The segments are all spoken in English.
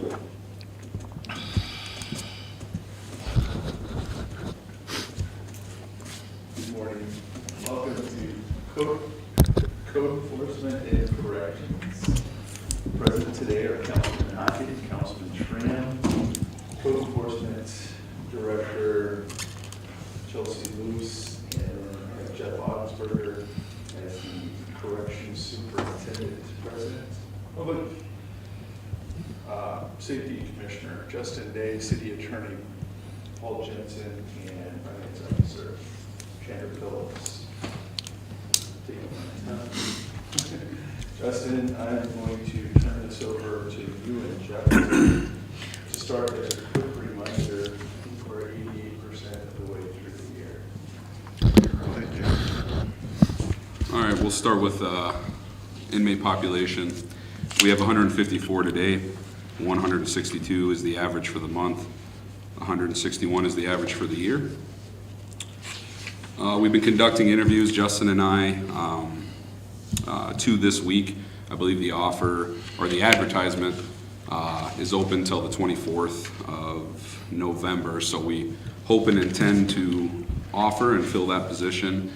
Good morning. Welcome to Code Enforcement and Corrections. Present today are Councilman Hockett, Councilman Tram, Code Enforcement Director Chelsea Luce, and I have Jeff Augsburger as the Corrections Superintendent present. Public Safety Commissioner Justin Day, City Attorney Paul Jensen, and Finance Officer Chandra Phillips. Justin, I'm going to turn this over to you and Jeff. To start, as a quick reminder, we're 88% of the way through the year. All right, we'll start with inmate population. We have 154 today. 162 is the average for the month. 161 is the average for the year. We've been conducting interviews, Justin and I, 2 this week. I believe the offer or the advertisement is open till the 24th of November. So we hope and intend to offer and fill that position.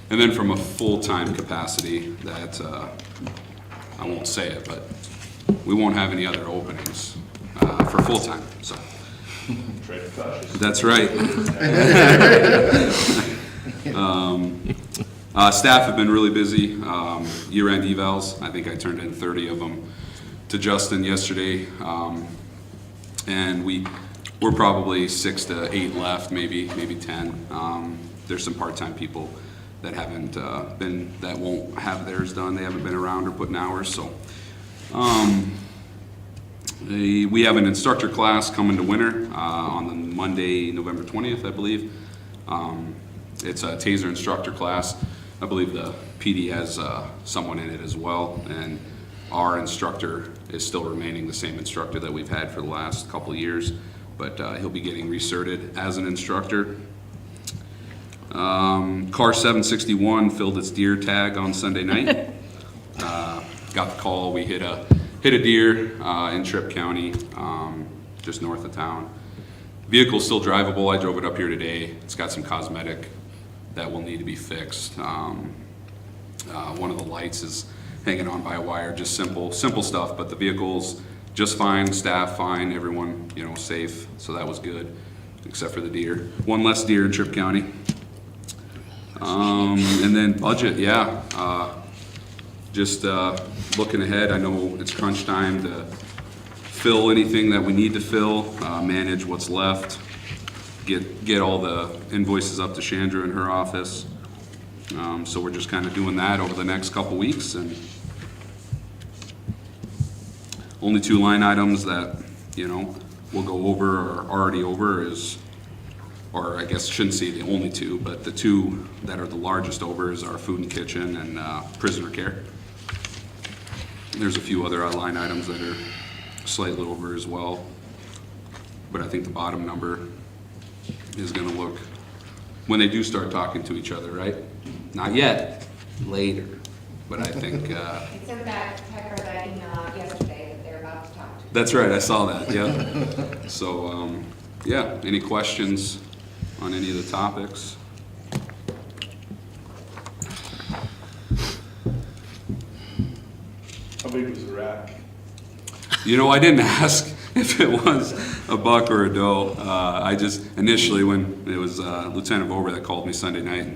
And then from a full-time capacity, that I won't say it, but we won't have any other openings for full-time. So that's right. Staff have been really busy. Year-end evals, I think I turned in 30 of them to Justin yesterday. And we're probably 6 to 8 left, maybe 10. There's some part-time people that haven't that won't have theirs done. They haven't been around or putting hours. So we have an instructor class coming to winter on the Monday, November 20th, I believe. It's a TASER instructor class. I believe the PD has someone in it as well, and our instructor is still remaining the same instructor that we've had for the last couple of years, but he'll be getting recerted as an instructor. Car 761 filled its deer tag on Sunday night. Got the call. We hit a deer in Tripp County, just north of town. Vehicle's still drivable. I drove it up here today. It's got some cosmetic that will need to be fixed. One of the lights is hanging on by a wire, just simple stuff, but the vehicle's just fine, staff fine, everyone, safe, so that was good, except for the deer. One less deer in Tripp County. And then budget, just looking ahead, I know it's crunch time to fill anything that we need to fill, manage what's left, get all the invoices up to Chandra in her office. So we're just kind of doing that over the next couple weeks, and only 2 line items that, we'll go over or already over is, or I guess shouldn't say the only 2, but the 2 that are the largest over is our food and kitchen and prisoner care. There's a few other line items that are slightly over as well, but I think the bottom number is going to look, when they do start talking to each other, right? Not yet, later, but I think... I sent that text or that email out yesterday that they're about to talk to. That's right, I saw that, yeah. So, any questions on any of the topics? How big was the rack? I didn't ask if it was a buck or a doe. I just initially, when it was Lieutenant Bober that called me Sunday night,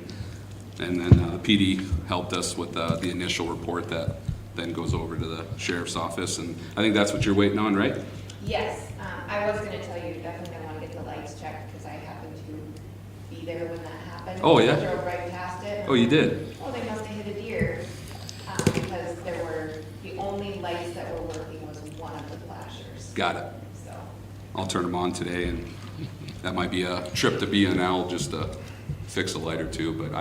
and then the PD helped us with the initial report that then goes over to the sheriff's office, and I think that's what you're waiting on, right? Yes, I was going to tell you, definitely I want to get the lights checked because I happened to be there when that happened. Oh, yeah? I drove right past it. Oh, you did? Well, they must have hit a deer because the only lights that were working was one of the flashers. Got it. So. I'll turn them on today, and that might be a trip to B&L just to fix a light or 2, but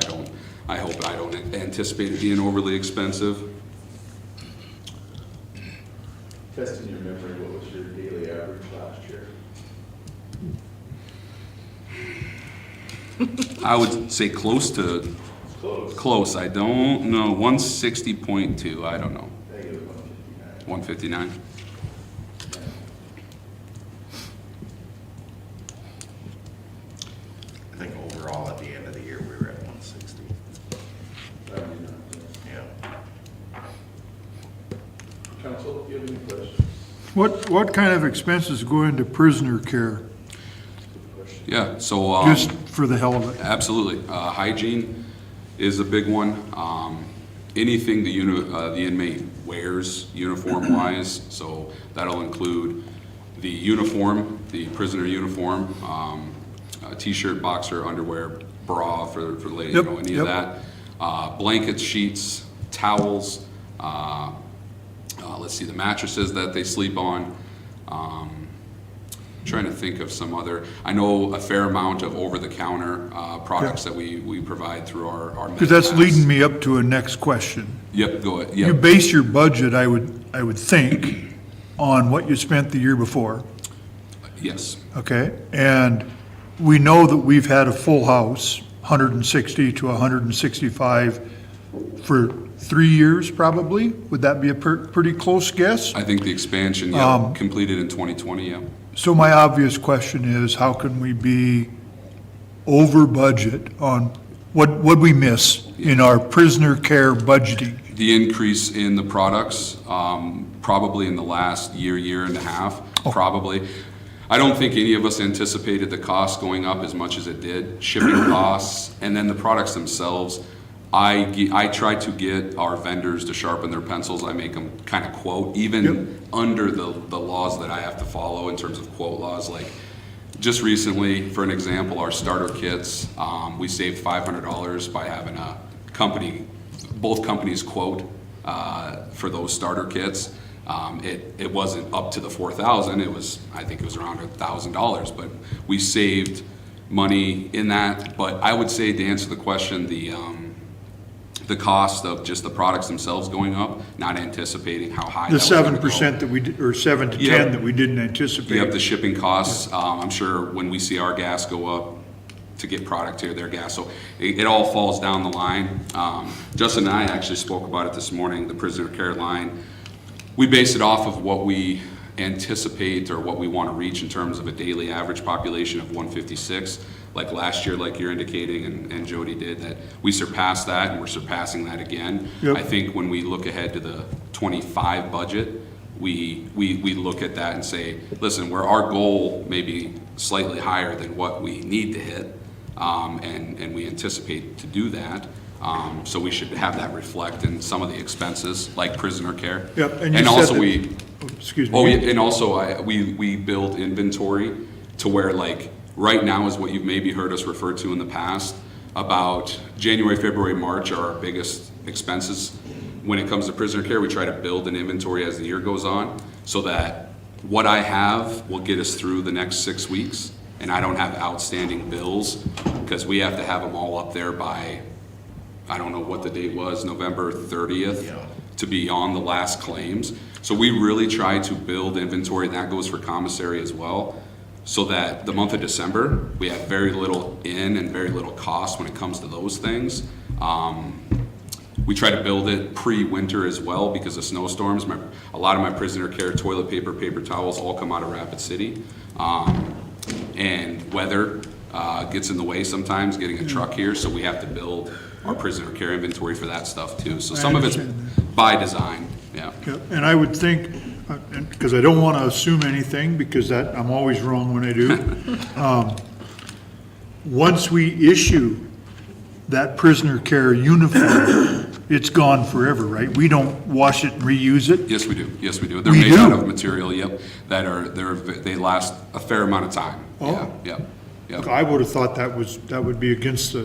I hope I don't anticipate it being overly expensive. Testing your memory, what was your daily average last year? I would say close to close. I don't know. 160.2. I don't know. I think it was 159. 159. question. What kind of expenses go into prisoner care, Yeah, so. just for the hell of it? Absolutely. Hygiene is a big one. Anything the inmate wears uniform-wise, so that'll include the uniform, the prisoner uniform, a t-shirt, boxer, underwear, bra for the lady, Yep, any of yep. that. Blankets, sheets, towels, let's see, the mattresses that they sleep on. Trying to think of some other, I know a fair amount of over-the-counter products that we provide through our. Because that's MedPass. leading me up to a next question. Yep, go ahead, You yep, base your budget, I would think, on what you spent the year before, yes, okay? And we know that we've had a full house, 160 to 165 for 3 years, probably? Would that be a pretty close guess? I think the expansion, completed in 2020, yeah. So my obvious question is, how can we be over budget on, what'd we miss in our prisoner care budgeting? The increase in the products, probably in the last year and a half, probably. I don't think any of us anticipated the cost going up as much as it did, shipping costs, and then the products themselves. I try to get our vendors to sharpen their pencils. I make them kind of quote, even under the laws that I have to follow in terms of quote laws. Like just recently, for an example, our starter kits, we saved $500 by having both companies quote for those starter kits. It wasn't up to the $4,000. I think it was around $1,000, but we saved money in that. But I would say, to answer the question, the cost of just the products themselves going up, not anticipating how high. The that was gonna go. 7% that we, or 7 to 10 Yep. that we didn't anticipate? You have the shipping costs. I'm sure when we see our gas go up to get product here, their gas. So it all falls down the line. Justin and I actually spoke about it this morning, the prisoner care line. We base it off of what we anticipate or what we want to reach in terms of a daily average population of 156. Like last year, like you're indicating, and Jody did, that we surpassed that, and we're surpassing that again. Yep. I think when we look ahead to the 25 budget, we look at that and say, listen, where our goal may be slightly higher than what we need to hit, and we anticipate to do that. So we should have that reflect in some of the expenses, like prisoner care. Yep, and you And said also that- Excuse me. Oh, yeah, and also we build inventory to where, like, right now is what you've maybe heard us refer to in the past. About January, February, March are our biggest expenses. When it comes to prisoner care, we try to build an inventory as the year goes on, so that what I have will get us through the next 6 weeks, and I don't have outstanding bills, because we have to have them all up there by, I don't know what the date was, November 30th, to be on the last claims. So we really try to build inventory, and that goes for commissary as well, so that the month of December, we have very little in and very little cost when it comes to those things. We try to build it pre-winter as well because of snowstorms. A lot of my prisoner care, toilet paper, paper towels all come out of Rapid City. And weather gets in the way sometimes, getting a truck here, so we have to build our prisoner care inventory for that stuff too. So some of it's understand by design, yeah. Yeah, and I would think, because I don't want to assume anything, because I'm always wrong when I do. Once we issue that prisoner care uniform, it's gone forever, right? We don't wash it and reuse it? Yes, we do. Yes, we do. They're We made out do? of material, yep, they last a fair amount of time. Oh. Yeah, yep. I would have thought that would be against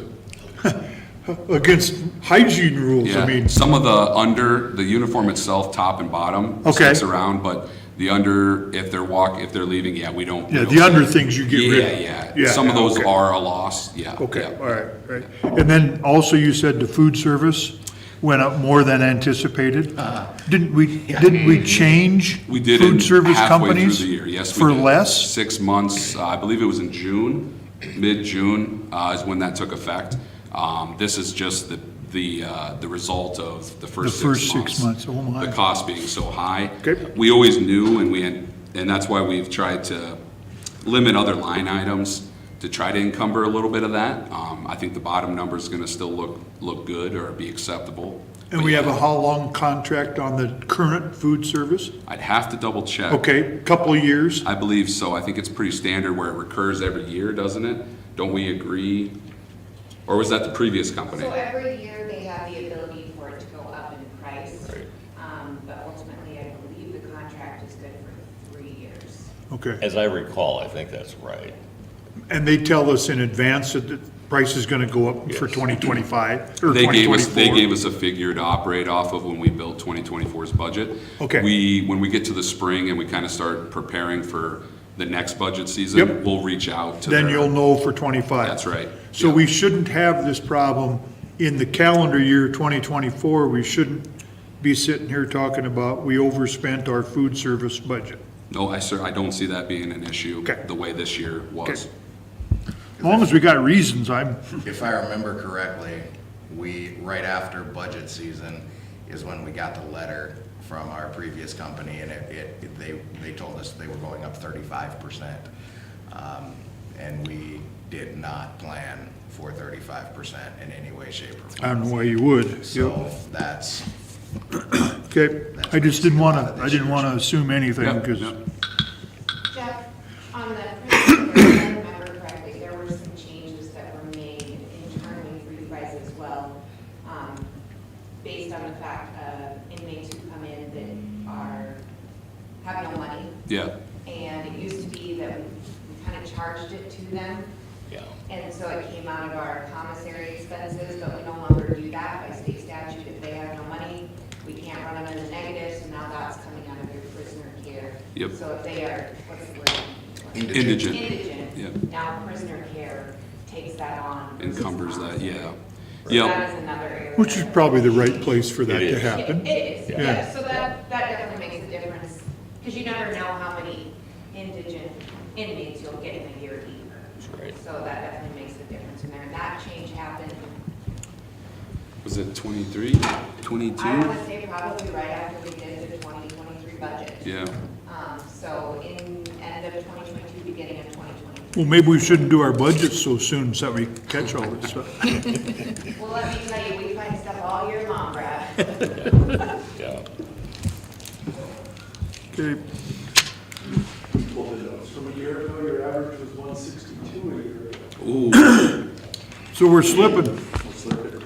against hygiene rules, I Yeah, mean. some of the uniform itself, top and bottom, Okay. sticks around, but the under, if they're leaving, yeah, we don't. Yeah, we the don't- under things you get rid of. Yeah. Some of those okay. are a loss, yeah. Okay, yeah. all right, right. And then also you said the food service went up more than anticipated? Didn't we change We did food it service halfway through companies the year, yes, we for did. less? 6 months, I believe it was in June, mid-June, is when that took effect. This is just the result of the first 6 months. Oh my. The cost being so high. Okay. We always knew, and that's why we've tried to limit other line items to try to encumber a little bit of that. I think the bottom number is gonna still look good or be acceptable. And we have a how long contract on the current food service? I'd have to double check. Okay, couple of years? I believe so. I think it's pretty standard where it recurs every year, doesn't it? Don't we agree? Or was that the previous company? So every year they have the ability for it to go up in price. Right. But ultimately, I believe the contract is good for 3 years. Okay. As I recall, I think that's right. And they tell us in advance that the price is gonna go up for Yes. 2025 or They 2024? gave us a figure to operate off of when we built 2024's budget. Okay. When we get to the spring and we kind of start preparing for the next budget season, Yep. we'll reach out to Then their- you'll know for 25. That's right. So Yeah. we shouldn't have this problem in the calendar year 2024. We shouldn't be sitting here talking about we overspent our food service budget. No, I don't see that being an issue. Okay. The way this year was. Okay. As long as we got reasons, I'm, If I remember correctly, right after budget season is when we got the letter from our previous company, and they told us they were going up 35%. And we did not plan for 35% in any way, shape, or I form. don't know why you would. So that's, Okay, I just didn't wanna, I didn't wanna assume anything, Yep, because, yep. Jeff, on the principal, if I remember correctly, there were some changes that were made internally for you guys as well, based on the fact of inmates who come in that have no money. Yeah, And it used to be that we kind of charged it to them, Yeah. and so it came out of our commissary expenses, but we no longer do that by state statute. If they have no money, we can't run them in the negative, so now that's coming out of your prisoner care. Yep. So if they are, what's the word? Indigent. Indigent. Yep. Now prisoner care takes that on. Encumbers that, yeah. So Yep. that is another area. which is probably the right place for that It to is. happen. It is, Yeah. yeah, so that definitely makes a difference, because you never know how many indigent inmates you'll get in a year either. That's right. So that definitely makes a difference in there, and that change happened, Was it 23, 22? I want to say probably right after we did the 2023 budget. Yeah. So in end of 2022, beginning of 2023. Well, maybe we shouldn't do our budgets so soon, so we catch all this stuff. Well, let me tell you, we find stuff all year long, Brad. Yeah. Okay, Pulled it up. From a year ago, your average was 162 a year ago. Ooh, so we're slipping. Let's look at it.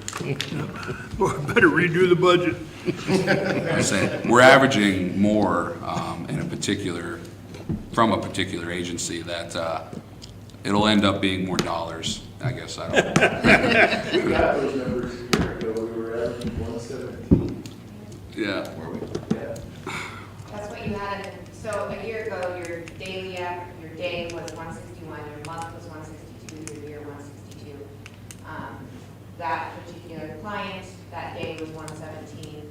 Better redo the budget. I'm saying, we're averaging more in a particular, from a particular agency that it'll end up being more dollars, I guess, I don't know. We got those numbers a year ago, we were averaging 117. Yeah. where we, Yeah. That's what you had, so a year ago, your daily, your day was 161, your month was 162, your year 162. That particular client, that day was 117,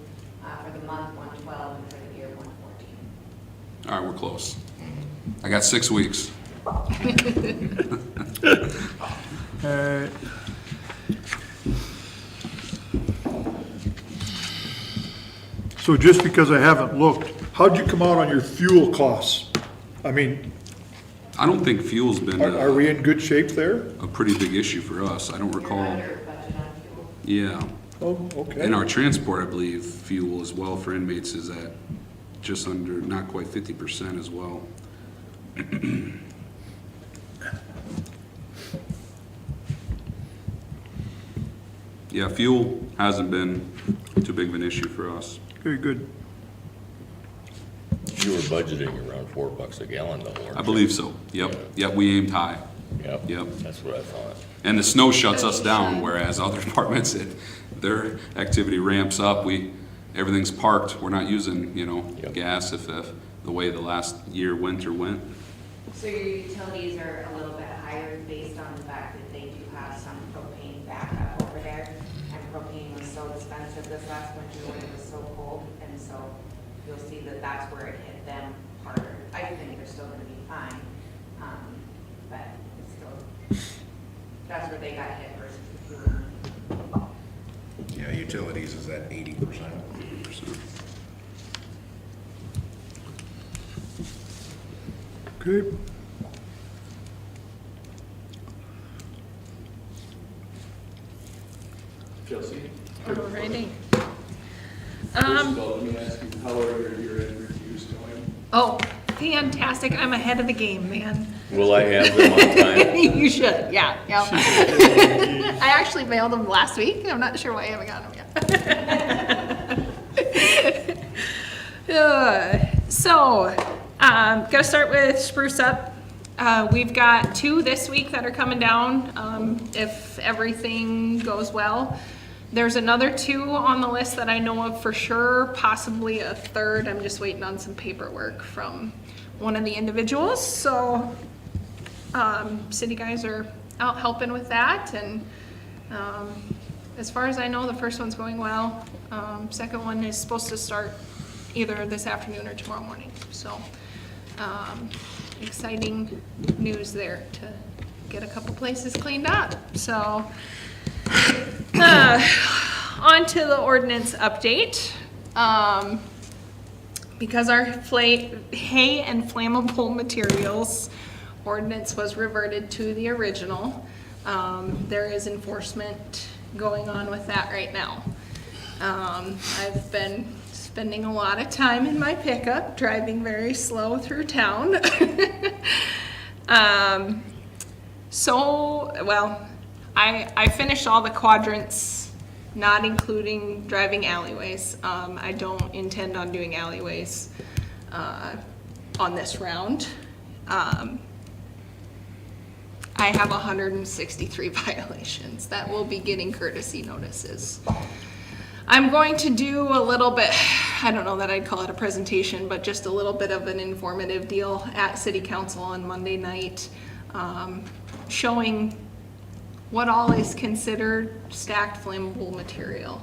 for the month 112, and for the year 114. All right, we're close. I got 6 weeks. So just because I haven't looked, how'd you come out on your fuel costs? I mean, I don't think fuel's been are we in good shape there? a pretty big issue for us. I don't You're recall. under budget on fuel. Yeah. Oh, okay. In our transport, I believe fuel as well for inmates is at just under, not quite 50% as well. Yeah, fuel hasn't been too big of an issue for us. Very good. You were budgeting around $4 a gallon though, weren't you? I believe so. Yep, yep, we aimed high. Yep. Yep. That's what I thought. And the snow shuts us down, whereas other departments, their activity ramps up. Everything's parked. We're not using, Yep. gas if the way the last winter went. So your utilities are a little bit higher based on the fact that they do have some propane backup over there. And propane was so expensive this last winter when it was so cold, and so you'll see that that's where it hit them harder. I think they're still gonna be fine, but it's still, that's where they got hit versus the fuel. yeah, utilities is at 80%. Okay. Chelsea? Alrighty. of all, let me ask you, how are your year-end reviews going? Oh, fantastic. I'm ahead of the game, man. Will I have them on time? You should, yeah. I actually mailed them last week. I'm not sure why I haven't gotten them yet. Gonna start with Spruce Up. We've got 2 this week that are coming down, if everything goes well. There's another 2 on the list that I know of for sure, possibly a 3rd. I'm just waiting on some paperwork from one of the individuals. So, city guys are out helping with that, and as far as I know, the first one's going well. Second one is supposed to start either this afternoon or tomorrow morning. So, exciting news there to get a couple places cleaned up. So, on to the ordinance update. Because our hay and flammable materials ordinance was reverted to the original, there is enforcement going on with that right now. I've been spending a lot of time in my pickup, driving very slow through town. I finished all the quadrants, not including driving alleyways. I don't intend on doing alleyways on this round. I have 163 violations that will be getting courtesy notices. I'm going to do a little bit, I don't know that I'd call it a presentation, but just a little bit of an informative deal at City Council on Monday night, showing what all is considered stacked flammable material.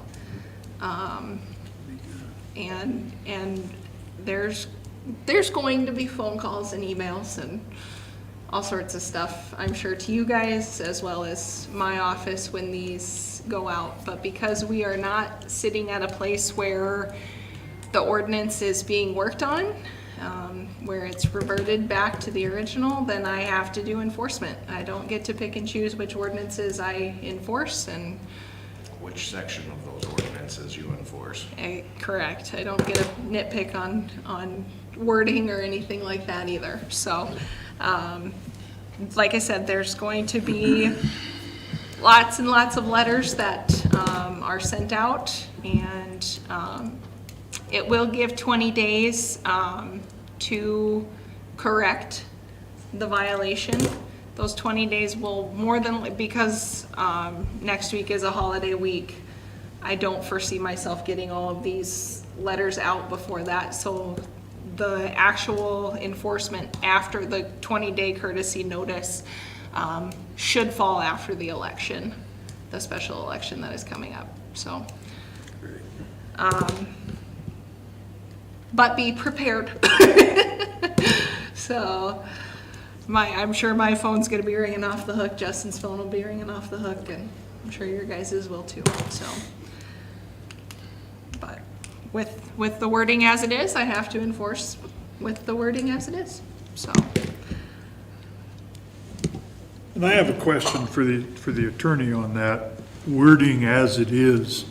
And there's going to be phone calls and emails and all sorts of stuff, I'm sure, to you guys as well as my office when these go out. But because we are not sitting at a place where the ordinance is being worked on, where it's reverted back to the original, then I have to do enforcement. I don't get to pick and choose which ordinances I enforce, and Which section of those ordinances you enforce? correct. I don't get a nitpick on wording or anything like that either. So, like I said, there's going to be lots and lots of letters that are sent out, and it will give 20 days to correct the violation. Those 20 days will more than, because next week is a holiday week, I don't foresee myself getting all of these letters out before that. So the actual enforcement after the 20-day courtesy notice should fall after the election, the special election that is coming up. So, but be prepared. So, I'm sure my phone's gonna be ringing off the hook, Justin's phone will be ringing off the hook, and I'm sure your guys's will too, so. But with the wording as it is, I have to enforce with the wording as it is, so. And I have a question for the attorney on that, wording as it is.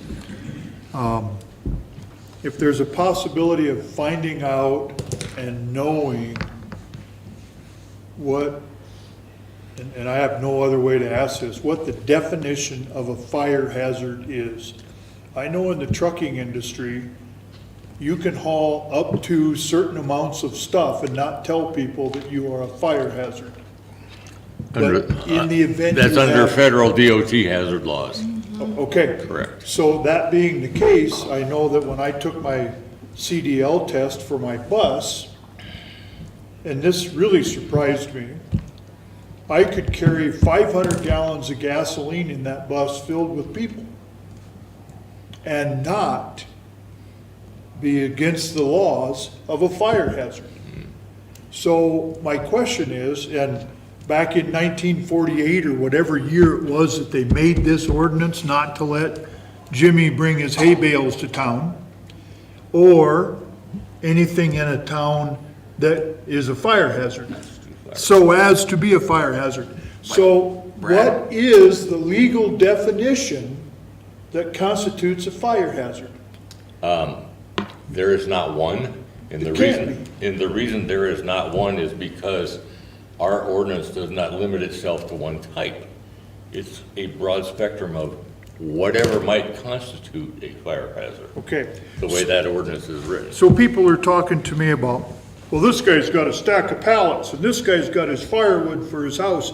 If there's a possibility of finding out and knowing what, and I have no other way to ask this, what the definition of a fire hazard is. I know in the trucking industry, you can haul up to certain amounts of stuff and not tell people that you are a fire hazard. But in the event That's you under have- federal DOT hazard laws. Okay. Correct. So that being the case, I know that when I took my CDL test for my bus, and this really surprised me, I could carry 500 gallons of gasoline in that bus filled with people and not be against the laws of a fire hazard. So my question is, and back in 1948 or whatever year it was that they made this ordinance not to let Jimmy bring his hay bales to town or anything in a town that is a fire hazard, so as to be a fire hazard. So what is the legal definition that constitutes a fire hazard? There is not one, and the It can't reason there is not one is because our ordinance does not limit itself to one type. It's a broad spectrum of whatever might constitute a fire hazard, Okay. the way that ordinance is written. So people are talking to me about, well, this guy's got a stack of pallets, and this guy's got his firewood for his house.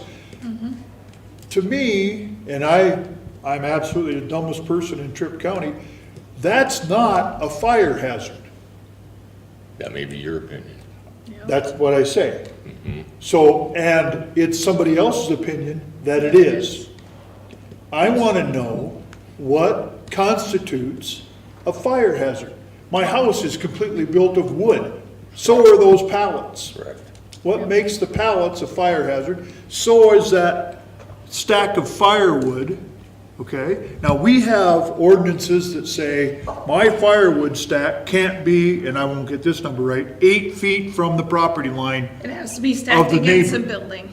To me, and I'm absolutely the dumbest person in Tripp County, that's not a fire hazard. That may be your opinion. That's what I say. So, and it's somebody else's opinion that it is. I want to know what constitutes a fire hazard. My house is completely built of wood. So are those pallets. Correct. What makes the pallets a fire hazard? So is that stack of firewood, okay? Now, we have ordinances that say, my firewood stack can't be, and I won't get this number right, 8 feet from the property line. It has to be stacked the against a neighbor. building.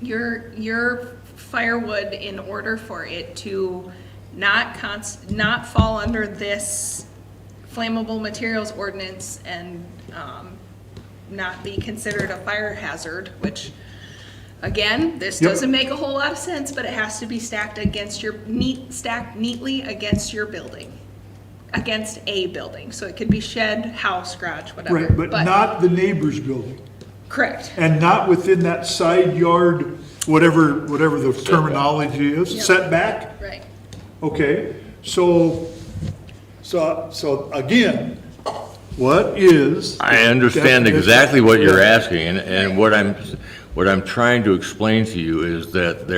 Your firewood, in order for it to not fall under this flammable materials ordinance and, not be considered a fire hazard, which, again, this Yep. doesn't make a whole lot of sense, but it has to be stacked against stacked neatly against your building, against a building. So it could be shed, house, garage, whatever. Right, but not the neighbor's building. Correct. And not within that side yard, whatever the terminology is, Yep. setback? Right. Okay, so again, what is? I understand definition- exactly what you're Yeah. asking, and what I'm trying to explain to you is that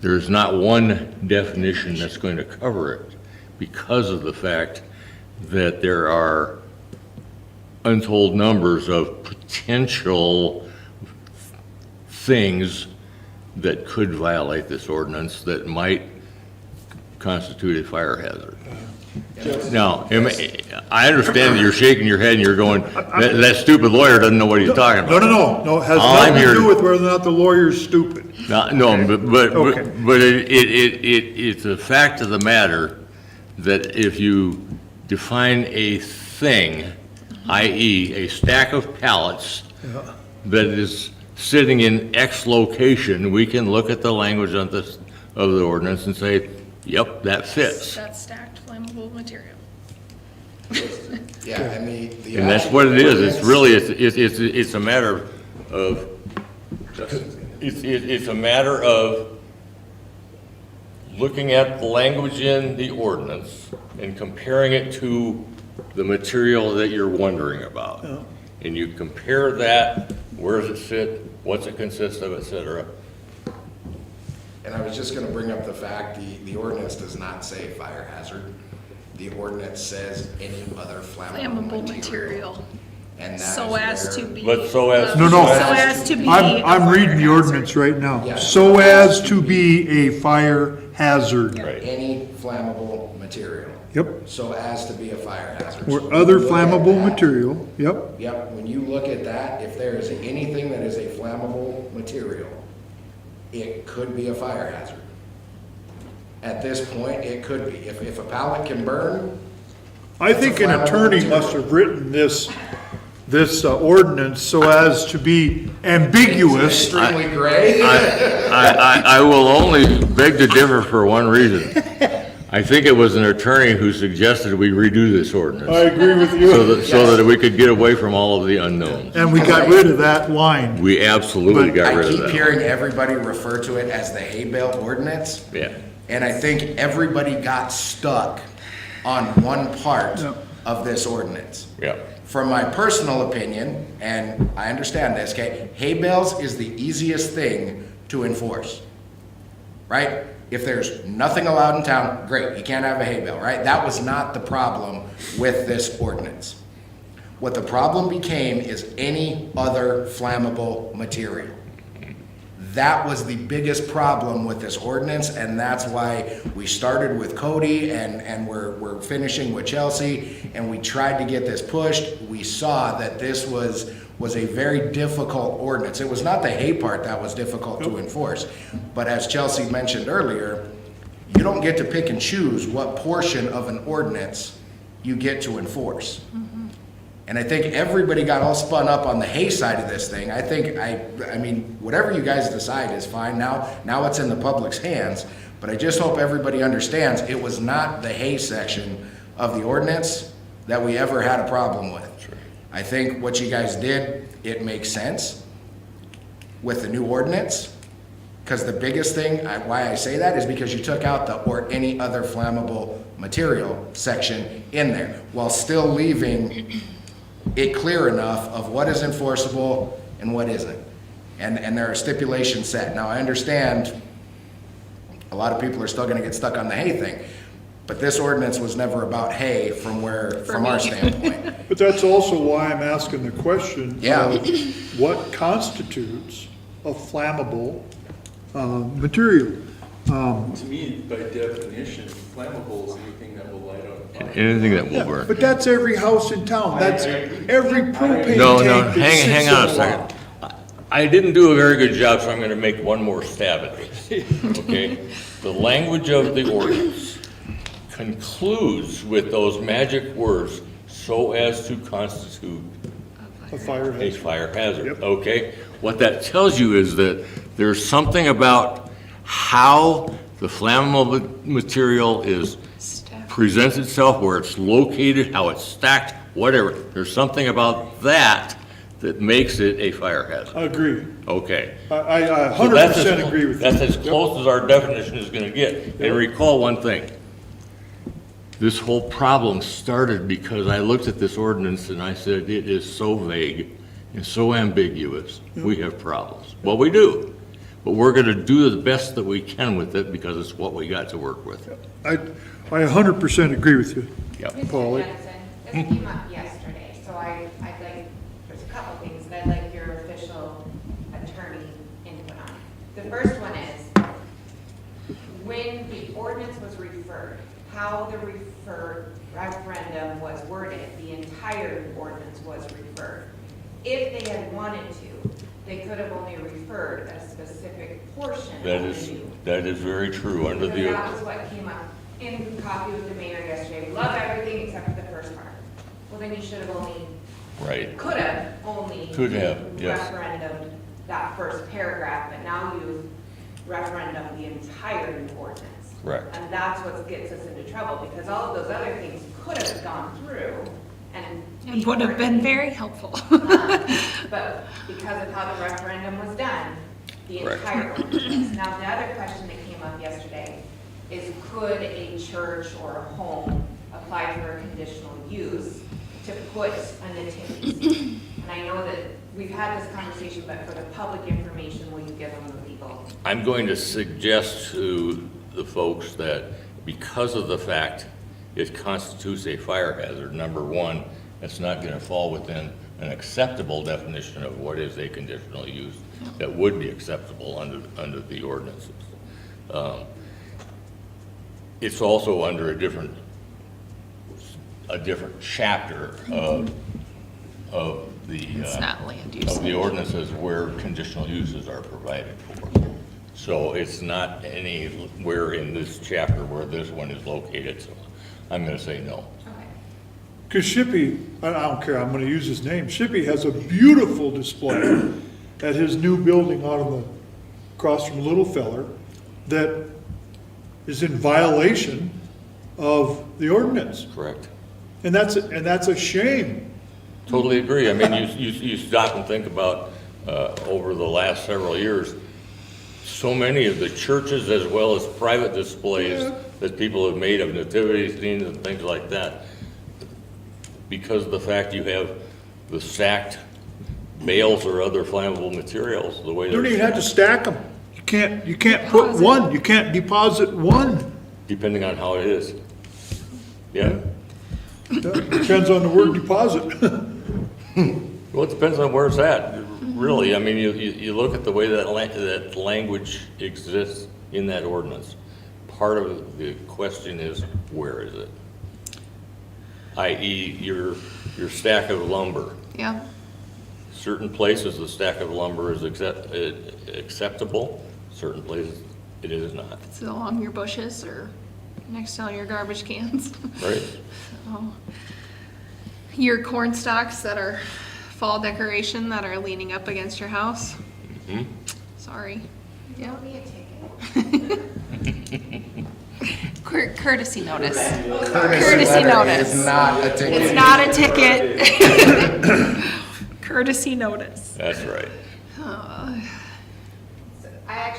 there's not one definition that's going to cover it because of the fact that there are untold numbers of potential things that could violate this ordinance that might constitute a fire hazard. Now, I understand that you're shaking your head and you're going, that stupid lawyer doesn't know what he's talking about. No, it has All I'm nothing to here do to- with whether or not the lawyer's stupid. No, Okay. but it's a fact of the matter that if you define a thing, i.e. a stack of pallets that is sitting in X location, we can look at the language of the ordinance and say, yep, that fits. That's stacked flammable material. Yeah, and the. And that's what it is. It's really, it's a matter of, it's a matter of looking at the language in the ordinance and comparing it to the material that you're wondering about. And you compare that, where does it fit, what's it consist of, et cetera. And I was just gonna bring up the fact, the ordinance does not say fire hazard. The ordinance says any other flammable material. Material. And that So is as to where- be. But so as- No. So as to be. a I'm fire reading the hazard. ordinance right now. Yeah. So as to be a fire hazard. Right. Any flammable material. Yep, So as to be a fire hazard. or So other when you look at flammable that- material, yep. Yep, when you look at that, if there is anything that is a flammable material, it could be a fire hazard. At this point, it could be. If a pallet can burn, I think an attorney must have written this ordinance so as to be ambiguous. extremely gray. I will only beg to differ for one reason. I think it was an attorney who suggested we redo this I ordinance agree with you. so that we could get away from all of the unknowns. And we got rid of that line. We absolutely got I rid of keep that. hearing everybody refer to it as the hay bale ordinance. Yeah. And I think everybody got stuck on one part Yep. of this ordinance. Yeah. From my personal opinion, and I understand this, okay, hay bales is the easiest thing to enforce, right? If there's nothing allowed in town, great, you can't have a hay bale, right? That was not the problem with this ordinance. What the problem became is any other flammable material. That was the biggest problem with this ordinance, and that's why we started with Cody and we're finishing with Chelsea, and we tried to get this pushed. We saw that this was a very difficult ordinance. It was not the hay part that was difficult to enforce, but as Chelsea mentioned earlier, you don't get to pick and choose what portion of an ordinance you get to enforce. And I think everybody got all spun up on the hay side of this thing. I mean, whatever you guys decide is fine. Now it's in the public's hands. But I just hope everybody understands it was not the hay section of the ordinance that we ever had a problem with. I think what you guys did, it makes sense with the new ordinance. Because the biggest thing, why I say that is because you took out the or any other flammable material section in there, while still leaving it clear enough of what is enforceable and what isn't. And there are stipulations set. Now, I understand a lot of people are still gonna get stuck on the hay thing, but this ordinance was never about hay from our standpoint. But that's also why I'm asking the question Yeah. of what constitutes a flammable material. To me, by definition, flammable is anything that will light on fire. Anything that will burn. But that's every house in town. That's every propane No, tank that hang sits on a in second. lot. I didn't do a very good job, so I'm gonna make one more stab at this, okay? The language of the ordinance concludes with those magic words, "so as to constitute A fire a hazard. fire hazard," Yep. okay? What that tells you is that there's something about how the flammable material is presents itself, where it's located, how it's stacked, whatever. There's something about that that makes it a fire hazard. I agree. Okay. I So that's 100% agree with you. That's as close as our definition is gonna get. And recall one thing. This whole problem started because I looked at this ordinance and I said, it is so vague and so ambiguous, we have problems. Well, we do, but we're gonna do the best that we can with it because it's what we got to work with. I 100% agree with you. Yep. Paulie? Mr. Jensen, this came up yesterday, so I'd like, there's a couple things that I'd like your official attorney input on. The first one is, when the ordinance was referred, how the referendum was worded, the entire ordinance was referred. If they had wanted to, they could have only referred a specific portion of the new. That is very true under Because the, that was what came up in coffee with the mayor yesterday. We love everything except for the first part. Well, then you should have only, right. could have only. Could have, yes. Referendum that first paragraph, but now you referendum the entire new ordinance. Correct. And that's what gets us into trouble, because all of those other things could have gone through and. It would have been very helpful. But because of how the referendum was done, the Correct. entire ordinance. Now, the other question that came up yesterday is, could a church or a home apply for a conditional use to put a nativity? And I know that we've had this conversation, but for the public information, will you give them the legal? I'm going to suggest to the folks that because of the fact it constitutes a fire hazard, number one, it's not going to fall within an acceptable definition of what is a conditional use that would be acceptable under the ordinances. It's also under a different chapter of the. It's not land use. Of the ordinances where conditional uses are provided for. So it's not anywhere in this chapter where this one is located, so I'm gonna say no. Okay. Because Shippey, I don't care, I'm gonna use his name, Shippey has a beautiful display at his new building out on the, across from Little Feller, that is in violation of the ordinance. Correct. And that's a shame. Totally agree. I mean, you stop and think about, over the last several years, so many of the churches as well as private displays that people have made of nativity scenes and things like that. Because of the fact you have the stacked bales or other flammable materials, the way You they're. don't even have to stack them. You can't put one, you can't deposit one. Depending on how it is. Yeah. Depends on the word deposit. Well, it depends on where it's at, really. I mean, you look at the way that language exists in that ordinance. Part of the question is, where is it? I.e., your stack of lumber. Yeah, Certain places, the stack of lumber is acceptable. Certain places, it is not. it's along your bushes or, next to all your garbage cans. Right. So, your corn stalks that are fall decoration that are leaning up against your house. Sorry. There'll be a ticket. Courtesy notice. Courtesy notice. It's not a ticket. It's not a ticket. Courtesy notice. That's right. So I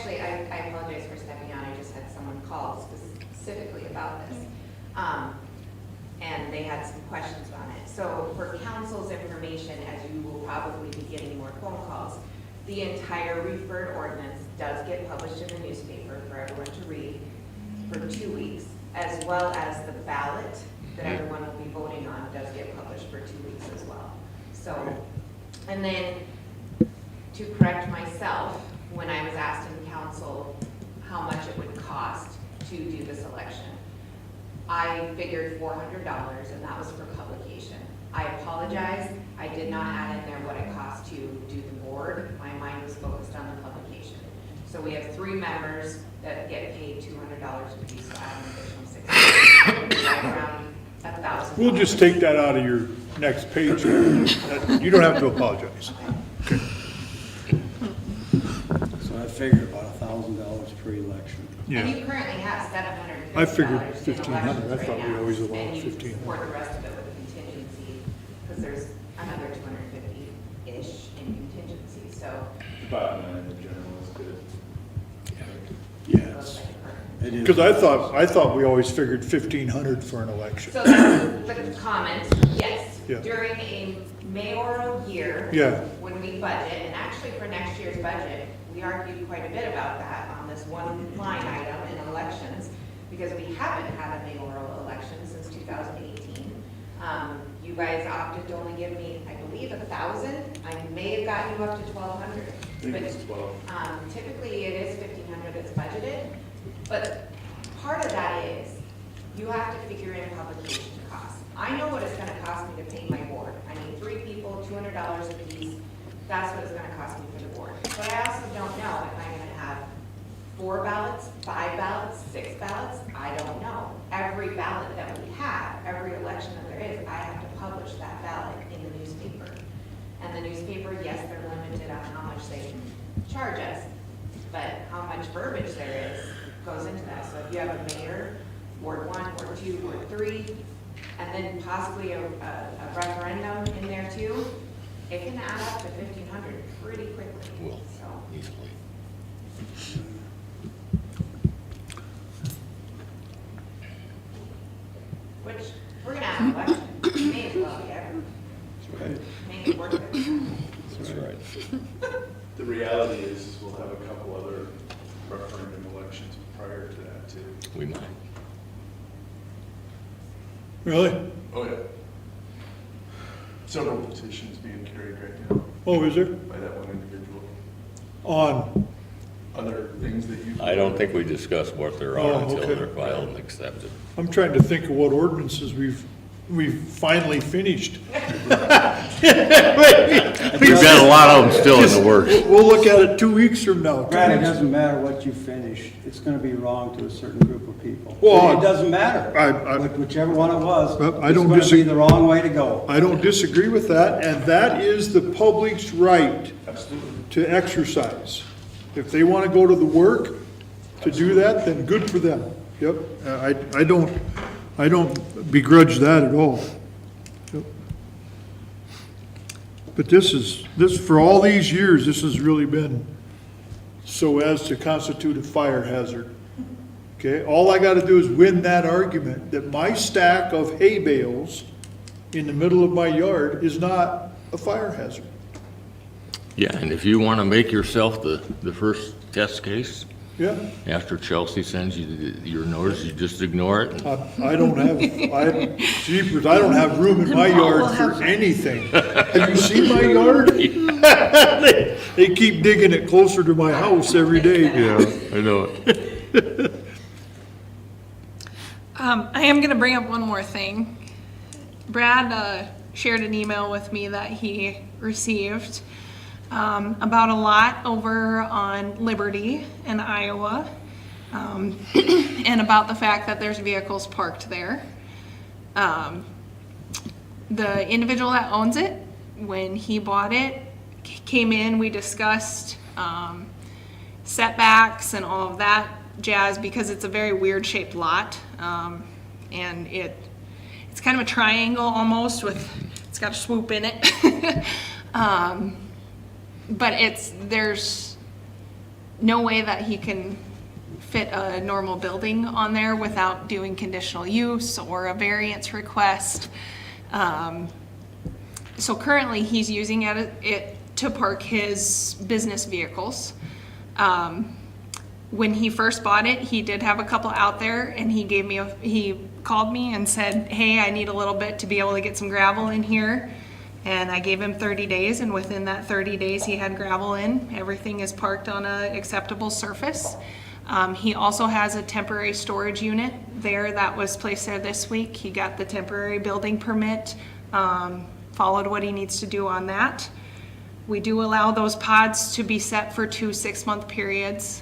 apologize for stepping on, I just had someone call specifically about this. And they had some questions on it. So for council's information, as you will probably be getting more phone calls, the entire referred ordinance does get published in the newspaper for everyone to read for 2 weeks, as well as the ballot that everyone will be voting on does get published for 2 weeks as well. So, and then to correct myself, when I was asked in council how much it would cost to do this election, I figured $400, and that was for publication. I apologize, I did not add in there what it cost to do the board. My mind was focused on the publication. So we have 3 members that get paid $200 a piece, so add an additional $600. Around $1,000. We'll just take that out of your next page. You don't have to apologize. So I figured about $1,000 per election. And Yeah, you currently have $750. I figured in 1,500. I elections thought right we now, always allowed and you 1,500. support the rest of it with a contingency, because there's another 250-ish in contingency, so. The bottom line in general is good. Yes, it is. because I thought we always figured 1,500 for an election. So that's the comment, yes. Yeah. During a mayoral year. Yeah. When we budget, and actually for next year's budget, we argued quite a bit about that on this one line item in elections, because we haven't had a mayoral election since 2018. You guys opted to only give me, I believe, 1,000. I may have gotten you up to 1,200. I think it's 12. Typically, it is 1,500 that's budgeted, but part of that is, you have to figure in publication costs. I know what it's gonna cost me to pay my board. I need 3 people, $200 a piece. That's what it's gonna cost me for the board. But I also don't know if I'm gonna have 4 ballots, 5 ballots, 6 ballots. I don't know. Every ballot that we have, every election that there is, I have to publish that ballot in the newspaper. And the newspaper, yes, they're limited on how much they can charge us, but how much verbiage there is goes into that. So if you have a mayor, Ward 1, Ward 2, Ward 3, and then possibly a referendum in there too, it can add up to 1,500 pretty quickly. Well, So, easily. which, we're gonna have an election, may as well, yeah, That's right. make it worth it. That's right. The reality is we'll have a couple other referendum elections prior to that too. We might. Really? Oh, yeah. Several petitions being carried right now Oh, is there? by that one individual. On, Other things that you. I don't think we discuss what there Oh, are until okay. they're filed and accepted. I'm trying to think of what ordinances we've finally finished. We've got a lot of them still in the works. We'll look at it 2 weeks from now. Brad, it doesn't matter what you finish, it's gonna be wrong to a certain group of people. Well, It doesn't matter. I- Whichever one it was, Well, I it's don't gonna be disagree. the wrong way to go. I don't disagree with that, and that is the public's right Absolutely. to exercise. If they want to go to the work to do that, then good for them. Yep, I don't begrudge that at all. Yep. But this, for all these years, this has really been so as to constitute a fire hazard. Okay, all I gotta do is win that argument that my stack of hay bales in the middle of my yard is not a fire hazard. Yeah, and if you want to make yourself the first test case, Yeah, after Chelsea sends you your notice, you just ignore it. I don't have, jeepers, I don't have room in my yard for anything. Have you seen my yard? They keep digging it closer to my house every day. Yeah, I know it. I am gonna bring up one more thing. Brad shared an email with me that he received about a lot over on Liberty in Iowa. and about the fact that there's vehicles parked there. The individual that owns it, when he bought it, came in, we discussed setbacks and all of that jazz, because it's a very weird shaped lot. And it's kind of a triangle almost it's got a swoop in it. But there's no way that he can fit a normal building on there without doing conditional use or a variance request. So currently, he's using it to park his business vehicles. When he first bought it, he did have a couple out there, and he called me and said, hey, I need a little bit to be able to get some gravel in here. And I gave him 30 days, and within that 30 days, he had gravel in. Everything is parked on an acceptable surface. He also has a temporary storage unit there that was placed there this week. He got the temporary building permit, followed what he needs to do on that. We do allow those pods to be set for 2 6-month periods.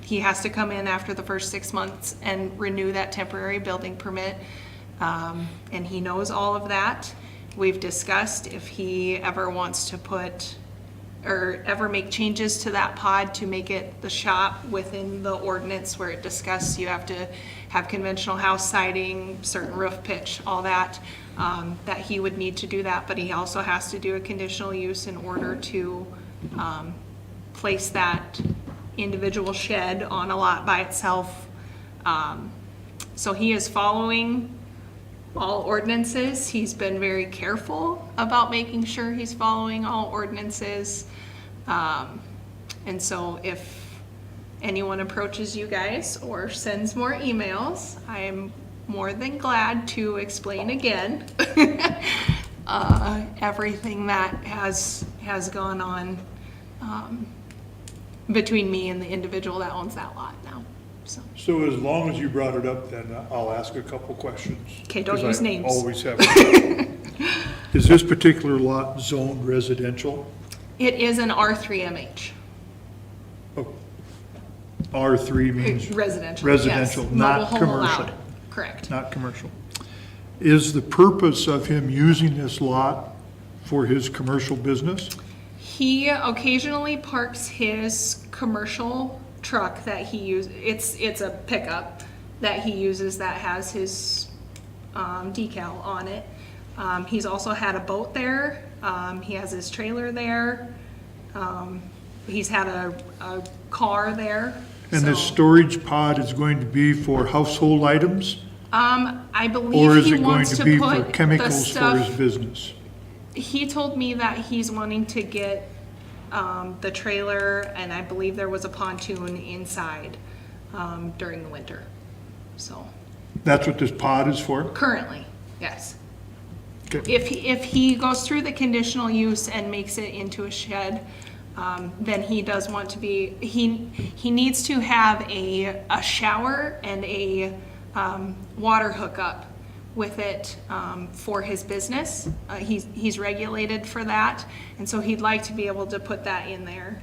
He has to come in after the first 6 months and renew that temporary building permit. And he knows all of that. We've discussed if he ever wants to put or ever make changes to that pod to make it the shop within the ordinance where it discussed you have to have conventional house siding, certain roof pitch, all that, that he would need to do that. But he also has to do a conditional use in order to place that individual shed on a lot by itself. So he is following all ordinances. He's been very careful about making sure he's following all ordinances. And so if anyone approaches you guys or sends more emails, I am more than glad to explain again everything that has gone on between me and the individual that owns that lot now. So as long as you brought it up, then I'll ask a couple questions. Okay, don't 'cause I use names. Always have. Is this particular lot zoned residential? It is an R3MH. Oh, R3 means Residential. residential, yes. not Mobile home commercial. allowed. Correct. Not commercial. Is the purpose of him using this lot for his commercial business? He occasionally parks his commercial truck that he uses. It's a pickup that he uses that has his decal on it. He's also had a boat there. He has his trailer there. He's had a car there. And this So, storage pod is going to be for household items? I Or believe is he it going wants to to be for put the chemicals for his stuff. business? He told me that he's wanting to get the trailer, and I believe there was a pontoon inside during the winter. So That's what this pod is for? currently, yes. Okay. If he goes through the conditional use and makes it into a shed, then he does want to be, he needs to have a shower and a water hookup with it for his business. He's regulated for that, and so he'd like to be able to put that in there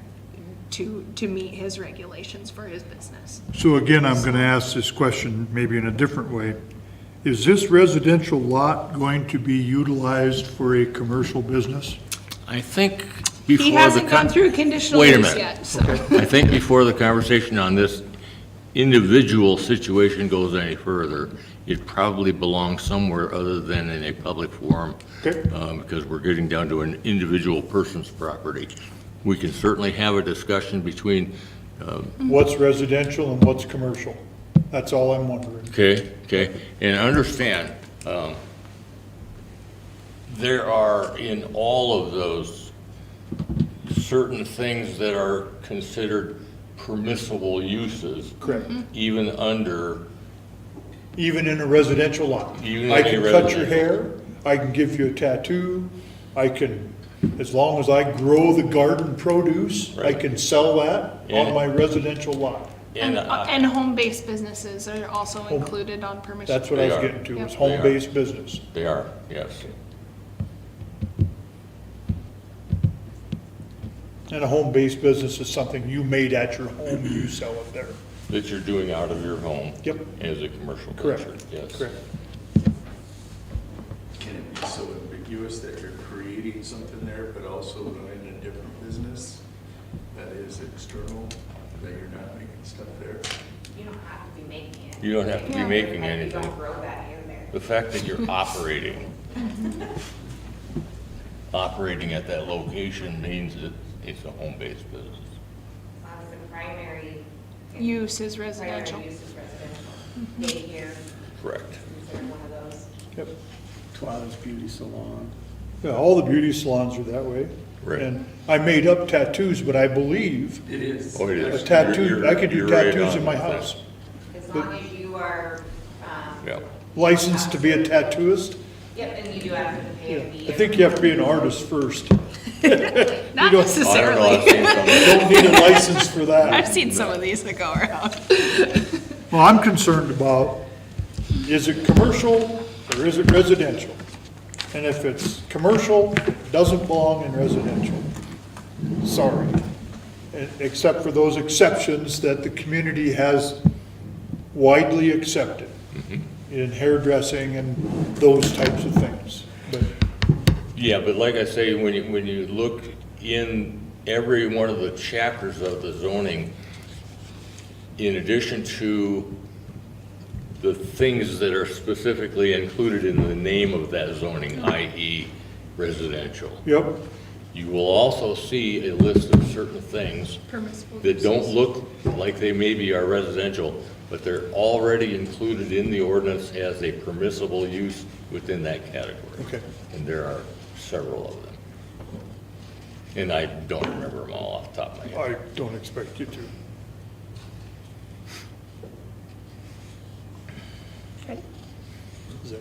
to meet his regulations for his business. So again, I'm going to ask this question maybe in a different way. Is this residential lot going to be utilized for a commercial business? I think before He hasn't gone through conditional Wait a use minute. yet, so. I think before the conversation on this individual situation goes any further, it probably belongs somewhere other than in a public forum. Okay. Because we're getting down to an individual person's property. We can certainly have a discussion between, What's residential and what's commercial? That's all I'm wondering. okay, and understand, there are in all of those certain things that are considered permissible uses. Correct. Even under, Even in a residential lot? Even I in a can cut your residential. hair, I can give you a tattoo, I can, as long as I grow the garden produce, I Right. can sell that on Yeah. my residential lot. And home-based businesses are also included on permission. That's what I was They are. getting to, is Yep. home-based business. They are, yes. And a home-based business is something you made at your home, you sell it there. that you're doing out of your home. Yep. As a commercial Correct. venture, yes. Correct. Can it be so ambiguous that you're creating something there, but also in a different business that is external, that you're not making stuff there? You don't have to be making it. You don't have to be Yeah. making And you anything. don't grow that in there. The fact that you're operating at that location means that it's a home-based business. As long as the primary. Use is residential. Primary use is residential. Daycare, Correct. consider one of those. Yep. Twilight's Beauty Salon. Yeah, all the beauty salons are that way. Right. And I made up tattoos, but I believe It is. Oh, it a is. tattoo, You're- I could do you're right tattoos on in my with that. house. As long as you are, Yeah. Licensed to be a tattooist? yep, and you do have to pay a fee. I think you have to be an artist first. Not You don't- I don't know, necessarily. I've seen some. Don't need a license for I've that. seen some of these that go around. Well, I'm concerned about, is it commercial or is it residential? And if it's commercial, it doesn't belong in residential. Sorry. Except for those exceptions that the community has widely accepted in hairdressing and those types of things. But Yeah, but like I say, when you look in every one of the chapters of the zoning, in addition to the things that are specifically included in the name of that zoning, i.e. residential, Yep, you will also see a list of certain things Permissible that don't uses. look like they maybe are residential, but they're already included in the ordinance as a permissible use within that category. okay. And there are several of them. And I don't remember them all off the top of my head. I don't expect you to. Ready? Is that